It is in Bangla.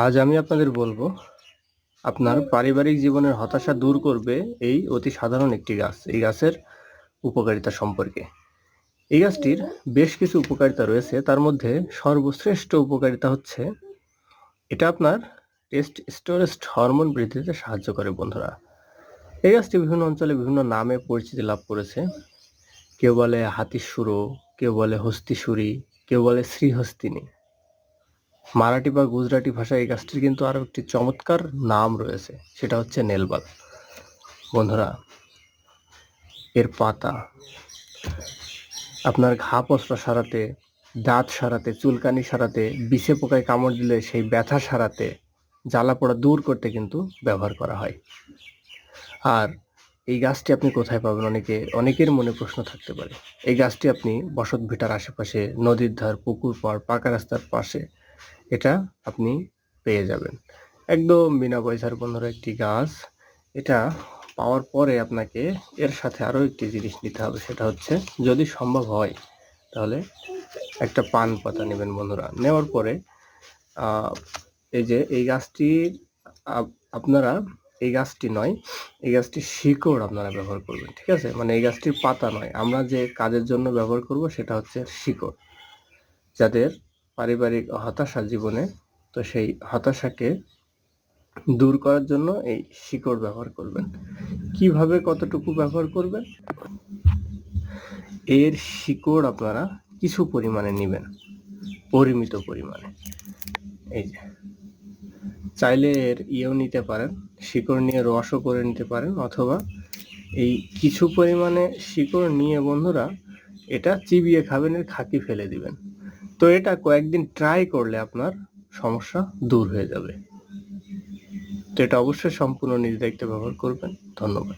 আজ আমি আপনাদের বলবো আপনার পারিবারিক জীবনের হতাশা দূর করবে এই অতি সাধারণ একটি গাছ। এই গাছের উপকারিতা সম্পর্কে। এই গাছটির বেশ কিছু উপকারিতা রয়েছে, তার মধ্যে সর্বশ্রেষ্ঠ উপকারিতা হচ্ছে এটা আপনার টেস্টোস্টেরন হরমোন বৃদ্ধিতে সাহায্য করে বন্ধুরা। এই গাছটি বিভিন্ন অঞ্চলে বিভিন্ন নামে পরিচিতি লাভ করেছে। কেউ বলে হাতির সুরো, কেউ বলে হস্তিসুরি, কেউ বলে শ্রীহস্তিনী। মারাঠি বা গুজরাটি ভাষায় এই গাছটির কিন্তু আরো একটি চমৎকার নাম রয়েছে, সেটা হচ্ছে নেলবাল। বন্ধুরা, এর পাতা আপনার ঘা পশরা সারাতে, দাঁত সারাতে, চুলকানি সারাতে, বিছে পোকায় কামড় দিলে সেই ব্যথা সারাতে, জ্বালা পোড়া দূর করতে কিন্তু ব্যবহার করা হয়। আর এই গাছটি আপনি কোথায় পাবেন? অনেকের মনে প্রশ্ন থাকতে পারে। এই গাছটি আপনি বসত ভিটার আশেপাশে, নদীর ধার, পুকুর পাড়, পাকা রাস্তার পাশে এটা আপনি পেয়ে যাবেন। একদম বিনা পয়সার বন্ধুরা একটি গাছ। এটা পাওয়ার পরে আপনাকে এর সাথে আরো একটি জিনিস নিতে হবে, সেটা হচ্ছে যদি সম্ভব হয় তাহলে একটা পান পাতা নেবেন বন্ধুরা। নেওয়ার পরে এই যে এই গাছটির আপনারা এই গাছটি নয়, এই গাছটির শিকড় আপনারা ব্যবহার করবেন, ঠিক আছে? মানে এই গাছটির পাতা নয়, আমরা যে কাজের জন্য ব্যবহার করব সেটা হচ্ছে শিকড়। যাদের পারিবারিক হতাশা জীবনে, তো সেই হতাশাকে দূর করার জন্য এই শিকড় ব্যবহার করবেন। কিভাবে কতটুকু ব্যবহার করবেন? এর শিকড় আপনারা কিছু পরিমাণে নেবেন, পরিমিত পরিমাণে। এই যে চাইলে এর ইয়েও নিতে পারেন, শিকড় নিয়ে রসও করে নিতে পারেন, অথবা এই কিছু পরিমাণে শিকড় নিয়ে বন্ধুরা এটা চিবিয়ে খাবেন, এর খাকি ফেলে দিবেন। তো এটা কয়েকদিন ট্রাই করলে আপনার সমস্যা দূর হয়ে যাবে। তো এটা অবশ্যই সম্পূর্ণ নিজ দায়িত্বে ব্যবহার করবেন। ধন্যবাদ।